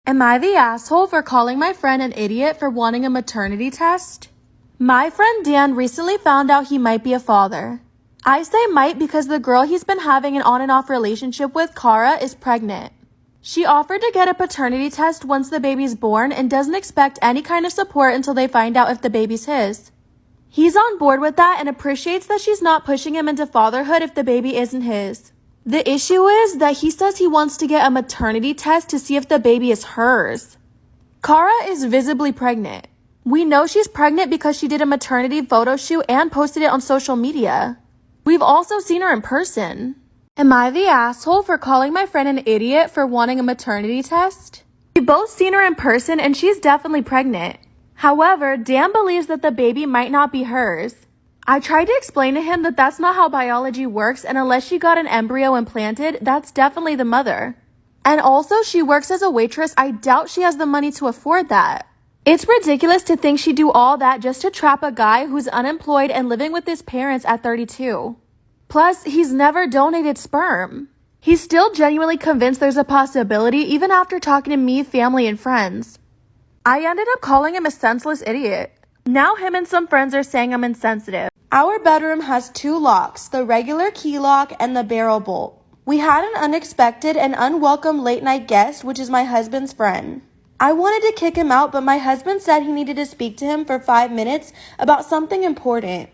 Am I the asshole for calling my friend an idiot for wanting a maternity test? My friend Dan recently found out he might be a father. I say might because the girl he's been having an on and off relationship with, Kara, is pregnant. She offered to get a paternity test once the baby's born and doesn't expect any kind of support until they find out if the baby's his. He's on board with that and appreciates that she's not pushing him into fatherhood if the baby isn't his. The issue is that he says he wants to get a maternity test to see if the baby is hers. Kara is visibly pregnant. We know she's pregnant because she did a maternity photo shoot and posted it on social media. We've also seen her in person. Am I the asshole for calling my friend an idiot for wanting a maternity test? We've both seen her in person and she's definitely pregnant. However, Dan believes that the baby might not be hers. I tried to explain to him that that's not how biology works, and unless she got an embryo implanted, that's definitely the mother. And also, she works as a waitress. I doubt she has the money to afford that. It's ridiculous to think she'd do all that just to trap a guy who's unemployed and living with his parents at 32. Plus, he's never donated sperm. He's still genuinely convinced there's a possibility even after talking to me, family, and friends. I ended up calling him a senseless idiot. Now him and some friends are saying I'm insensitive. Our bedroom has 2 locks, the regular key lock and the barrel bolt. We had an unexpected and unwelcome late night guest, which is my husband's friend. I wanted to kick him out, but my husband said he needed to speak to him for 5 minutes about something important.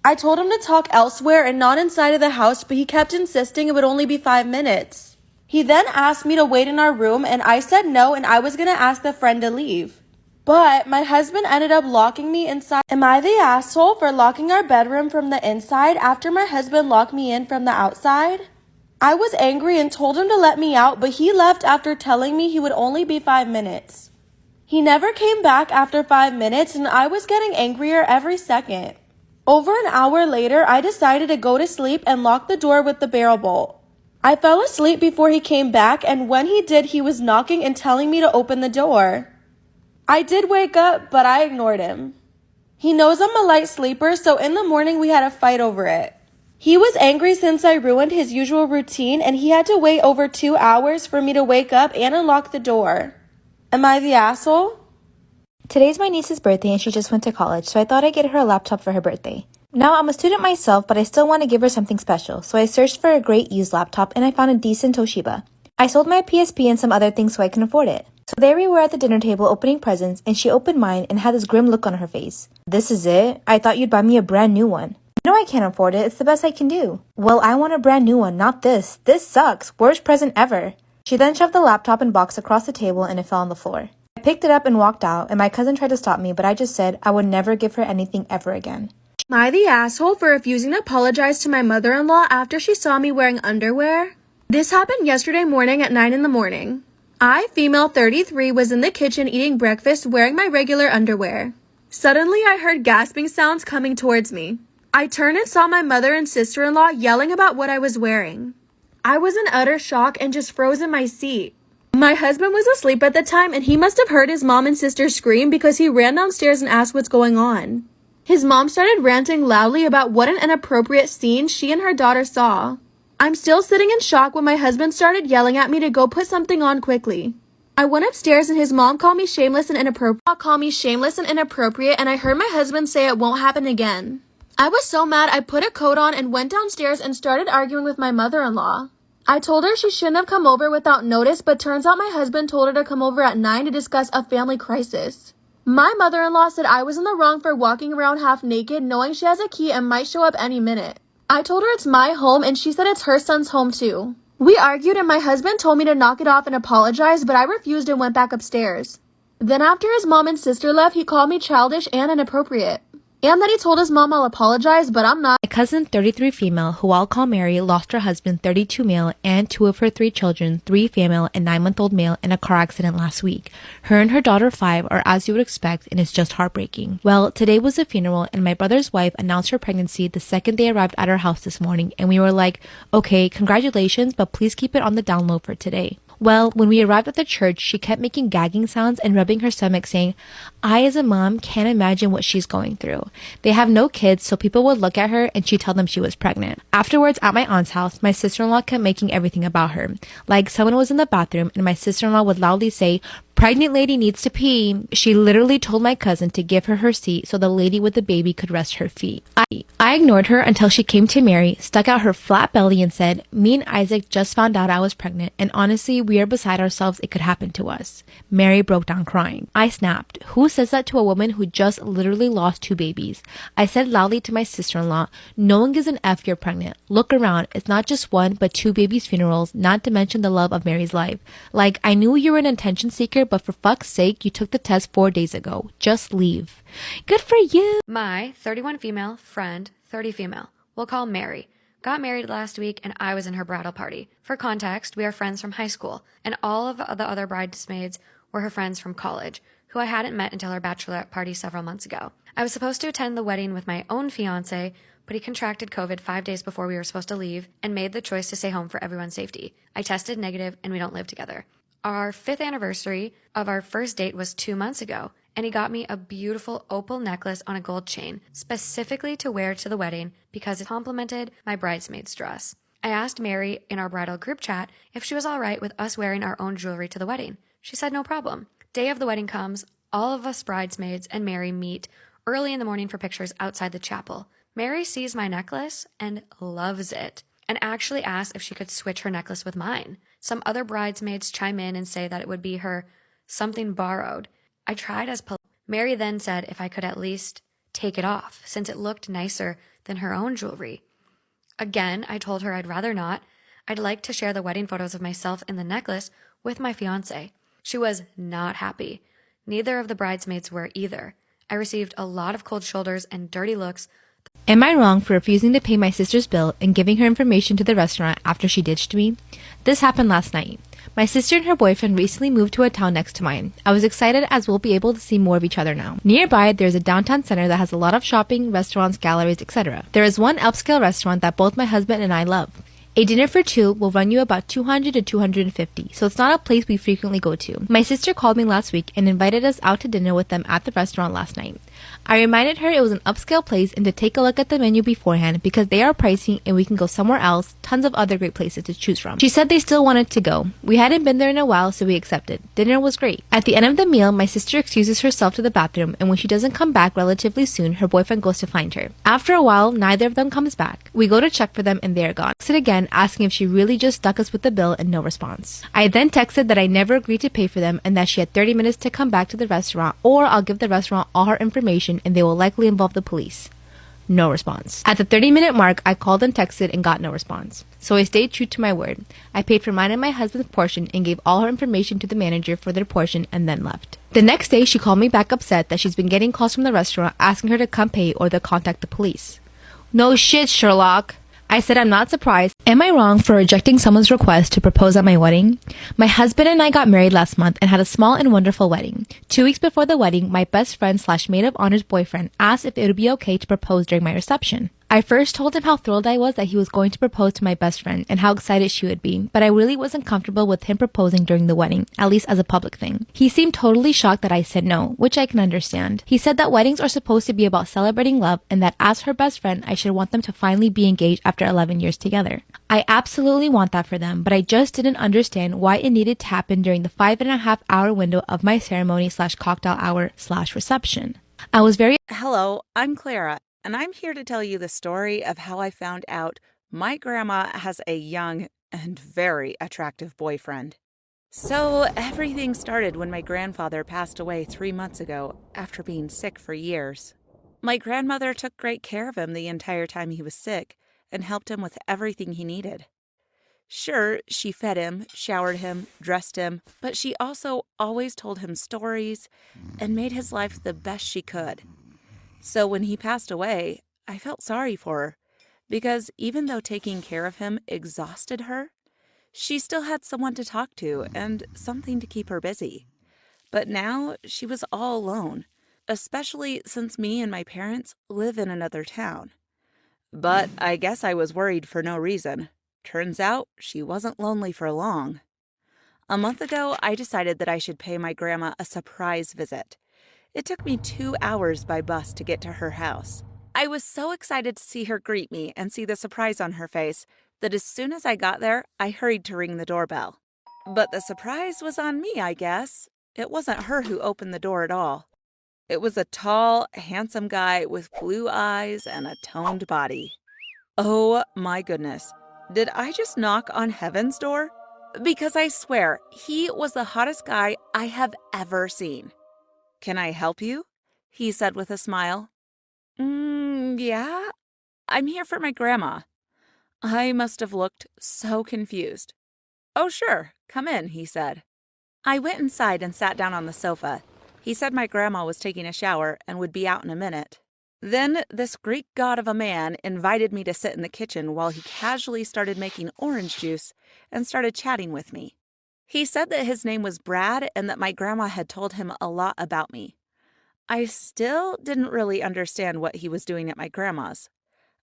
I told him to talk elsewhere and not inside of the house, but he kept insisting it would only be 5 minutes. He then asked me to wait in our room, and I said no, and I was going to ask the friend to leave. But my husband ended up locking me inside. Am I the asshole for locking our bedroom from the inside after my husband locked me in from the outside? I was angry and told him to let me out, but he left after telling me he would only be 5 minutes. He never came back after 5 minutes, and I was getting angrier every second. Over an hour later, I decided to go to sleep and lock the door with the barrel bolt. I fell asleep before he came back, and when he did, he was knocking and telling me to open the door. I did wake up, but I ignored him. He knows I'm a light sleeper, so in the morning we had a fight over it. He was angry since I ruined his usual routine, and he had to wait over 2 hours for me to wake up and unlock the door. Am I the asshole? Today's my niece's birthday and she just went to college, so I thought I'd get her a laptop for her birthday. Now, I'm a student myself, but I still want to give her something special, so I searched for a great used laptop and I found a decent Toshiba. I sold my PSP and some other things so I can afford it. So there we were at the dinner table opening presents, and she opened mine and had this grim look on her face. This is it? I thought you'd buy me a brand new one. You know I can't afford it. It's the best I can do. Well, I want a brand new one, not this. This sucks. Worst present ever. She then shoved the laptop and box across the table and it fell on the floor. I picked it up and walked out, and my cousin tried to stop me, but I just said I would never give her anything ever again. Am I the asshole for refusing to apologize to my mother-in-law after she saw me wearing underwear? This happened yesterday morning at 9 in the morning. I, female 33, was in the kitchen eating breakfast wearing my regular underwear. Suddenly, I heard gasping sounds coming towards me. I turned and saw my mother and sister-in-law yelling about what I was wearing. I was in utter shock and just froze in my seat. My husband was asleep at the time, and he must have heard his mom and sister scream because he ran downstairs and asked what's going on. His mom started ranting loudly about what an inappropriate scene she and her daughter saw. I'm still sitting in shock when my husband started yelling at me to go put something on quickly. I went upstairs and his mom called me shameless and inappropriate. And I heard my husband say it won't happen again. I was so mad I put a coat on and went downstairs and started arguing with my mother-in-law. I told her she shouldn't have come over without notice, but turns out my husband told her to come over at 9 to discuss a family crisis. My mother-in-law said I was in the wrong for walking around half naked knowing she has a key and might show up any minute. I told her it's my home and she said it's her son's home too. We argued and my husband told me to knock it off and apologize, but I refused and went back upstairs. Then after his mom and sister left, he called me childish and inappropriate. And that he told his mom I'll apologize, but I'm not. My cousin, 33 female, who I'll call Mary, lost her husband, 32 male, and 2 of her 3 children, 3 female and 9-month-old male, in a car accident last week. Her and her daughter, 5, are as you would expect, and it's just heartbreaking. Well, today was the funeral, and my brother's wife announced her pregnancy the second they arrived at our house this morning, and we were like, okay, congratulations, but please keep it on the down low for today. Well, when we arrived at the church, she kept making gagging sounds and rubbing her stomach, saying, I, as a mom, can't imagine what she's going through. They have no kids, so people would look at her and she'd tell them she was pregnant. Afterwards, at my aunt's house, my sister-in-law kept making everything about her. Like, someone was in the bathroom and my sister-in-law would loudly say, Pregnant lady needs to pee. She literally told my cousin to give her her seat so the lady with the baby could rest her feet. I ignored her until she came to Mary, stuck out her flat belly and said, "Me and Isaac just found out I was pregnant, and honestly, we are beside ourselves. It could happen to us." Mary broke down crying. I snapped. Who says that to a woman who just literally lost 2 babies? I said loudly to my sister-in-law, "No one gives an F you're pregnant. Look around. It's not just 1, but 2 babies' funerals, not to mention the love of Mary's life. Like, I knew you were an attention seeker, but for fuck's sake, you took the test 4 days ago. Just leave." Good for you. My 31 female friend, 30 female, we'll call Mary, got married last week and I was in her bridal party. For context, we are friends from high school, and all of the other bridesmaids were her friends from college, who I hadn't met until her bachelorette party several months ago. I was supposed to attend the wedding with my own fiance, but he contracted COVID 5 days before we were supposed to leave and made the choice to stay home for everyone's safety. I tested negative and we don't live together. Our 5th anniversary of our first date was 2 months ago, and he got me a beautiful opal necklace on a gold chain, specifically to wear to the wedding because it complemented my bridesmaid's dress. I asked Mary in our bridal group chat if she was all right with us wearing our own jewelry to the wedding. She said no problem. Day of the wedding comes, all of us bridesmaids and Mary meet early in the morning for pictures outside the chapel. Mary sees my necklace and loves it, and actually asked if she could switch her necklace with mine. Some other bridesmaids chime in and say that it would be her something borrowed. I tried as Mary then said if I could at least take it off, since it looked nicer than her own jewelry. Again, I told her I'd rather not. I'd like to share the wedding photos of myself in the necklace with my fiance. She was not happy. Neither of the bridesmaids were either. I received a lot of cold shoulders and dirty looks. Am I wrong for refusing to pay my sister's bill and giving her information to the restaurant after she ditched me? This happened last night. My sister and her boyfriend recently moved to a town next to mine. I was excited as we'll be able to see more of each other now. Nearby, there's a downtown center that has a lot of shopping, restaurants, galleries, etc. There is one upscale restaurant that both my husband and I love. A dinner for 2 will run you about $200 to $250, so it's not a place we frequently go to. My sister called me last week and invited us out to dinner with them at the restaurant last night. I reminded her it was an upscale place and to take a look at the menu beforehand because they are pricey and we can go somewhere else, tons of other great places to choose from. She said they still wanted to go. We hadn't been there in a while, so we accepted. Dinner was great. At the end of the meal, my sister excuses herself to the bathroom, and when she doesn't come back relatively soon, her boyfriend goes to find her. After a while, neither of them comes back. We go to check for them and they're gone. I texted again asking if she really just stuck us with the bill and no response. I then texted that I never agreed to pay for them and that she had 30 minutes to come back to the restaurant, or I'll give the restaurant all her information and they will likely involve the police. No response. At the 30-minute mark, I called and texted and got no response. So I stayed true to my word. I paid for mine and my husband's portion and gave all her information to the manager for their portion and then left. The next day, she called me back upset that she's been getting calls from the restaurant asking her to come pay or they'll contact the police. No shit, Sherlock. I said I'm not surprised. Am I wrong for rejecting someone's request to propose at my wedding? My husband and I got married last month and had a small and wonderful wedding. 2 weeks before the wedding, my best friend / maid of honor's boyfriend asked if it would be okay to propose during my reception. I first told him how thrilled I was that he was going to propose to my best friend and how excited she would be, but I really wasn't comfortable with him proposing during the wedding, at least as a public thing. He seemed totally shocked that I said no, which I can understand. He said that weddings are supposed to be about celebrating love and that as her best friend, I should want them to finally be engaged after 11 years together. I absolutely want that for them, but I just didn't understand why it needed to happen during the 5.5-hour window of my ceremony / cocktail hour / reception. I was very Hello, I'm Clara, and I'm here to tell you the story of how I found out my grandma has a young and very attractive boyfriend. So everything started when my grandfather passed away 3 months ago after being sick for years. My grandmother took great care of him the entire time he was sick and helped him with everything he needed. Sure, she fed him, showered him, dressed him, but she also always told him stories and made his life the best she could. So when he passed away, I felt sorry for her, because even though taking care of him exhausted her, she still had someone to talk to and something to keep her busy. But now she was all alone, especially since me and my parents live in another town. But I guess I was worried for no reason. Turns out she wasn't lonely for long. A month ago, I decided that I should pay my grandma a surprise visit. It took me 2 hours by bus to get to her house. I was so excited to see her greet me and see the surprise on her face that as soon as I got there, I hurried to ring the doorbell. But the surprise was on me, I guess. It wasn't her who opened the door at all. It was a tall, handsome guy with blue eyes and a toned body. Oh my goodness. Did I just knock on heaven's door? Because I swear, he was the hottest guy I have ever seen. "Can I help you?" he said with a smile. Yeah, I'm here for my grandma." I must have looked so confused. "Oh, sure, come in," he said. I went inside and sat down on the sofa. He said my grandma was taking a shower and would be out in a minute. Then this Greek god of a man invited me to sit in the kitchen while he casually started making orange juice and started chatting with me. He said that his name was Brad and that my grandma had told him a lot about me. I still didn't really understand what he was doing at my grandma's.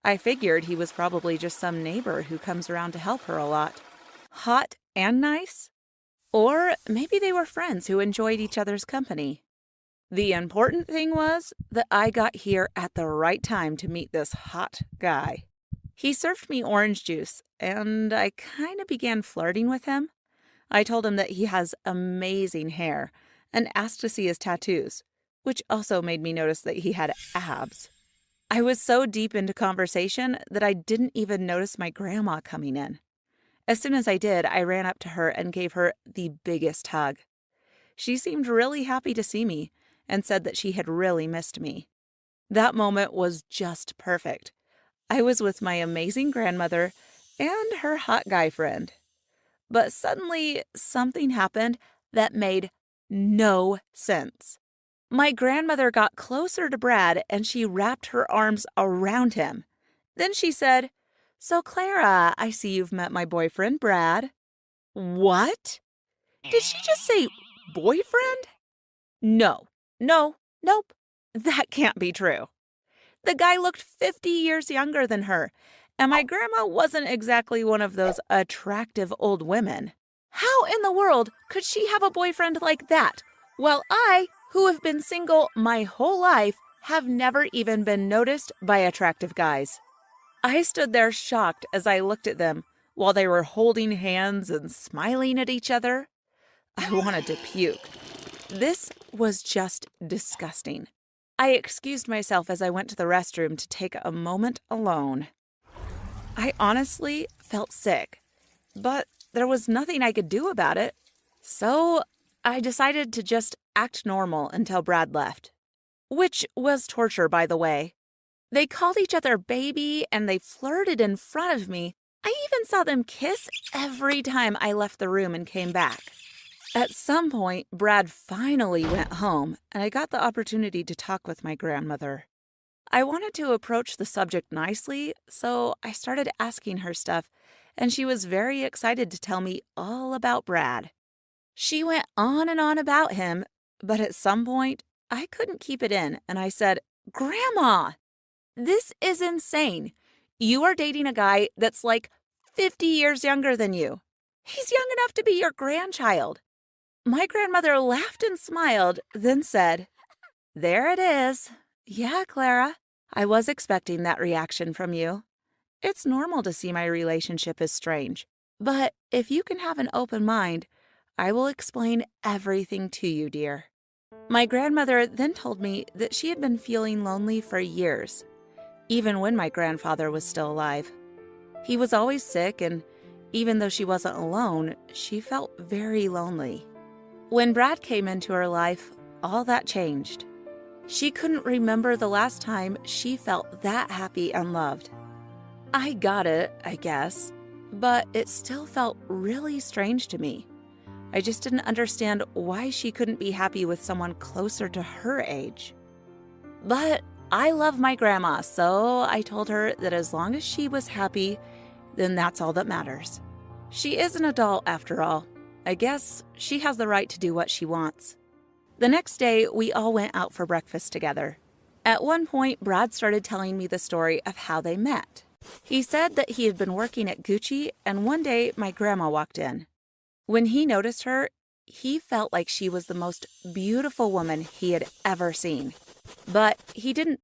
I figured he was probably just some neighbor who comes around to help her a lot. Hot and nice? Or maybe they were friends who enjoyed each other's company. The important thing was that I got here at the right time to meet this hot guy. He served me orange juice, and I kind of began flirting with him. I told him that he has amazing hair and asked to see his tattoos, which also made me notice that he had abs. I was so deep into conversation that I didn't even notice my grandma coming in. As soon as I did, I ran up to her and gave her the biggest hug. She seemed really happy to see me and said that she had really missed me. That moment was just perfect. I was with my amazing grandmother and her hot guy friend. But suddenly, something happened that made no sense. My grandmother got closer to Brad and she wrapped her arms around him. Then she said, "So, Clara, I see you've met my boyfriend, Brad." What? Did she just say boyfriend? No, nope. That can't be true. The guy looked 50 years younger than her, and my grandma wasn't exactly one of those attractive old women. How in the world could she have a boyfriend like that, while I, who have been single my whole life, have never even been noticed by attractive guys? I stood there shocked as I looked at them while they were holding hands and smiling at each other. I wanted to puke. This was just disgusting. I excused myself as I went to the restroom to take a moment alone. I honestly felt sick, but there was nothing I could do about it. So I decided to just act normal until Brad left. Which was torture, by the way. They called each other baby and they flirted in front of me. I even saw them kiss every time I left the room and came back. At some point, Brad finally went home, and I got the opportunity to talk with my grandmother. I wanted to approach the subject nicely, so I started asking her stuff, and she was very excited to tell me all about Brad. She went on and on about him, but at some point, I couldn't keep it in, and I said, "Grandma, this is insane. You are dating a guy that's like 50 years younger than you. He's young enough to be your grandchild." My grandmother laughed and smiled, then said, "There it is. Yeah, Clara, I was expecting that reaction from you. It's normal to see my relationship as strange, but if you can have an open mind, I will explain everything to you, dear." My grandmother then told me that she had been feeling lonely for years, even when my grandfather was still alive. He was always sick, and even though she wasn't alone, she felt very lonely. When Brad came into her life, all that changed. She couldn't remember the last time she felt that happy and loved. I got it, I guess, but it still felt really strange to me. I just didn't understand why she couldn't be happy with someone closer to her age. But I love my grandma, so I told her that as long as she was happy, then that's all that matters. She is an adult after all. I guess she has the right to do what she wants. The next day, we all went out for breakfast together. At one point, Brad started telling me the story of how they met. He said that he had been working at Gucci, and one day my grandma walked in. When he noticed her, he felt like she was the most beautiful woman he had ever seen. But he didn't.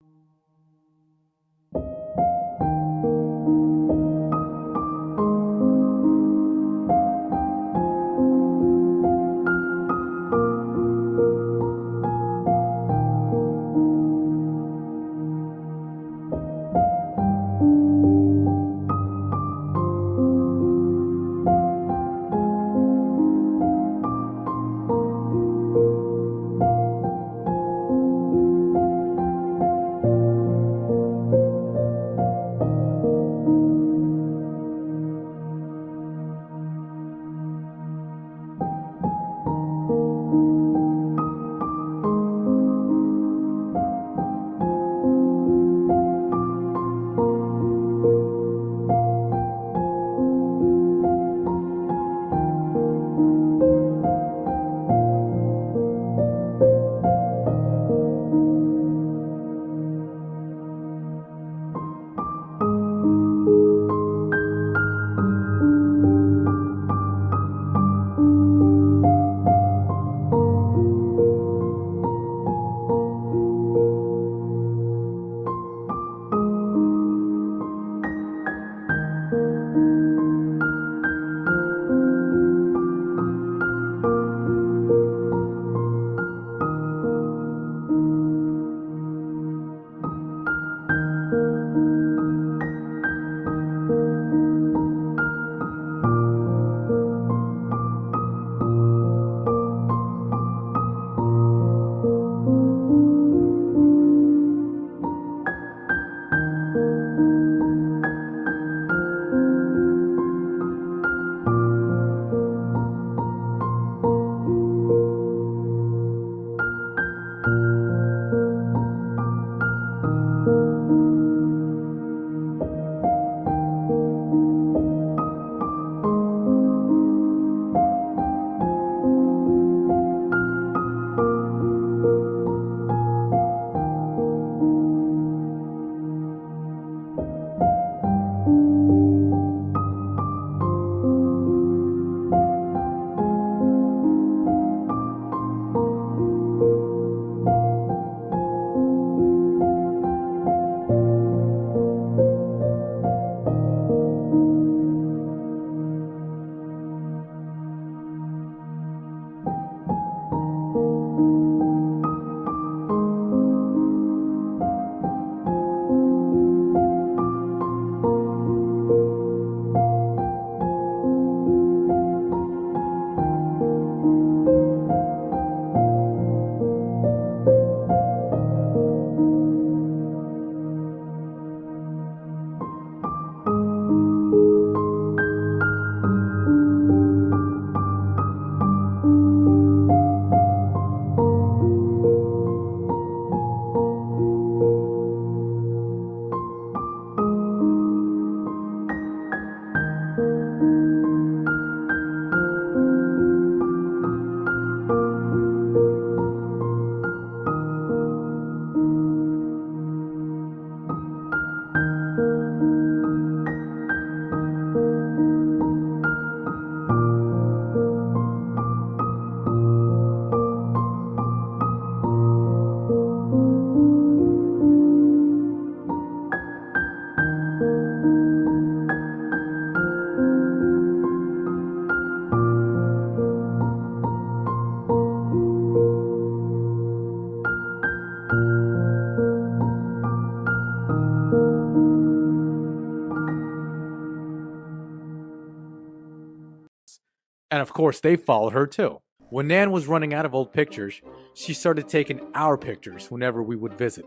of course, they followed her too. When Nan was running out of old pictures, she started taking our pictures whenever we would visit.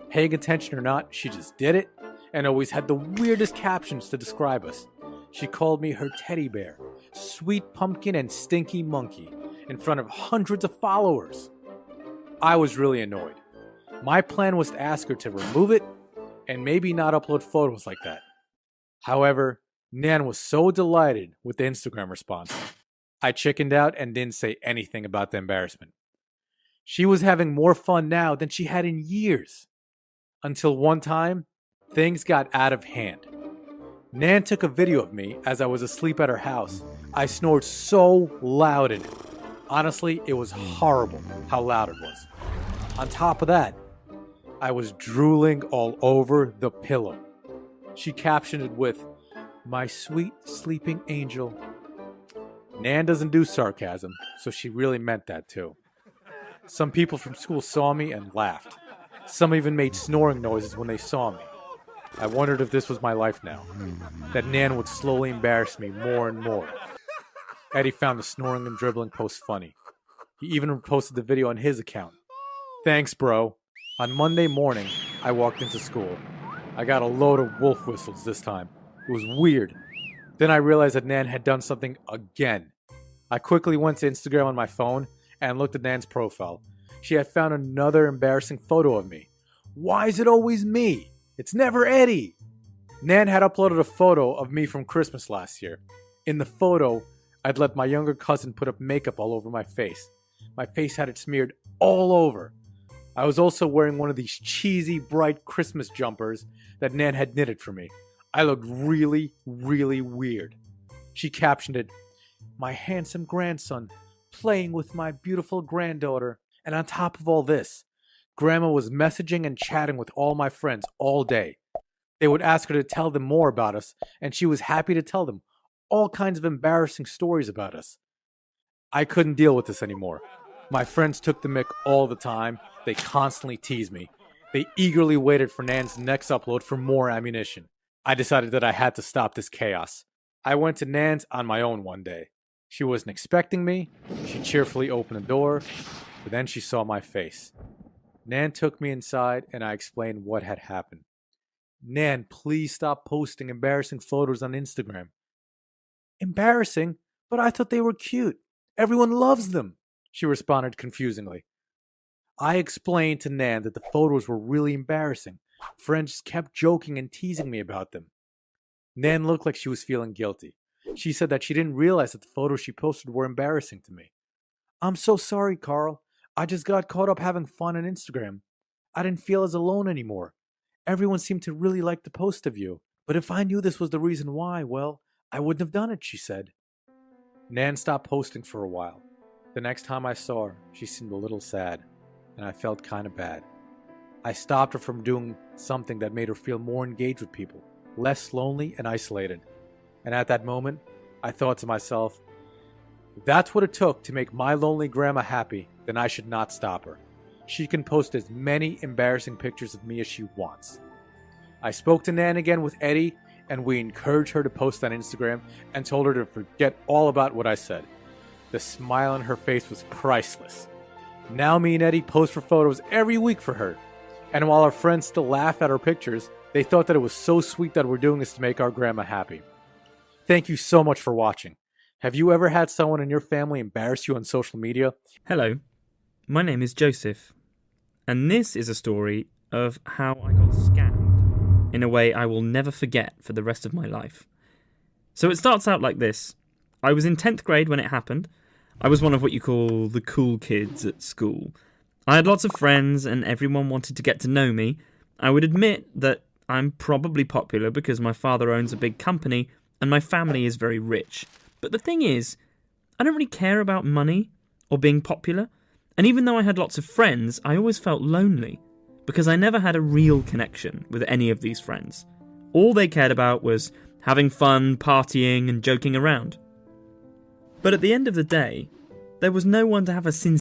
Paying attention or not, she just did it, and always had the weirdest captions to describe us. She called me her teddy bear, sweet pumpkin, and stinky monkey in front of hundreds of followers. I was really annoyed. My plan was to ask her to remove it and maybe not upload photos like that. However, Nan was so delighted with the Instagram response, I chickened out and didn't say anything about the embarrassment. She was having more fun now than she had in years. Until one time, things got out of hand. Nan took a video of me as I was asleep at her house. I snored so loud in it. Honestly, it was horrible how loud it was. On top of that, I was drooling all over the pillow. She captioned it with, "My sweet sleeping angel." Nan doesn't do sarcasm, so she really meant that too. Some people from school saw me and laughed. Some even made snoring noises when they saw me. I wondered if this was my life now, that Nan would slowly embarrass me more and more. Eddie found the snoring and dribbling post funny. He even posted the video on his account. Thanks, bro. On Monday morning, I walked into school. I got a load of wolf whistles this time. It was weird. Then I realized that Nan had done something again. I quickly went to Instagram on my phone and looked at Nan's profile. She had found another embarrassing photo of me. Why is it always me? It's never Eddie. Nan had uploaded a photo of me from Christmas last year. In the photo, I'd let my younger cousin put up makeup all over my face. My face had it smeared all over. I was also wearing one of these cheesy, bright Christmas jumpers that Nan had knitted for me. I looked really, really weird. She captioned it, "My handsome grandson playing with my beautiful granddaughter." And on top of all this, Grandma was messaging and chatting with all my friends all day. They would ask her to tell them more about us, and she was happy to tell them all kinds of embarrassing stories about us. I couldn't deal with this anymore. My friends took the mick all the time. They constantly teased me. They eagerly waited for Nan's next upload for more ammunition. I decided that I had to stop this chaos. I went to Nan's on my own one day. She wasn't expecting me. She cheerfully opened the door, but then she saw my face. Nan took me inside and I explained what had happened. "Nan, please stop posting embarrassing photos on Instagram." "Embarrassing? But I thought they were cute. Everyone loves them," she responded confusingly. I explained to Nan that the photos were really embarrassing. Friends kept joking and teasing me about them. Nan looked like she was feeling guilty. She said that she didn't realize that the photos she posted were embarrassing to me. "I'm so sorry, Carl. I just got caught up having fun on Instagram. I didn't feel as alone anymore. Everyone seemed to really like the post of you. But if I knew this was the reason why, well, I wouldn't have done it," she said. Nan stopped posting for a while. The next time I saw her, she seemed a little sad, and I felt kind of bad. I stopped her from doing something that made her feel more engaged with people, less lonely and isolated. And at that moment, I thought to myself, if that's what it took to make my lonely grandma happy, then I should not stop her. She can post as many embarrassing pictures of me as she wants. I spoke to Nan again with Eddie, and we encouraged her to post on Instagram and told her to forget all about what I said. The smile on her face was priceless. Now me and Eddie post for photos every week for her. And while our friends still laugh at our pictures, they thought that it was so sweet that we're doing this to make our grandma happy. Thank you so much for watching. Have you ever had someone in your family embarrass you on social media? Hello, my name is Joseph, and this is a story of how I got scammed in a way I will never forget for the rest of my life. So it starts out like this. I was in 10th grade when it happened. I was one of what you call the cool kids at school. I had lots of friends and everyone wanted to get to know me. I would admit that I'm probably popular because my father owns a big company and my family is very rich. But the thing is, I don't really care about money or being popular. And even though I had lots of friends, I always felt lonely because I never had a real connection with any of these friends. All they cared about was having fun, partying and joking around. But at the end of the day, there was no one to have a sincere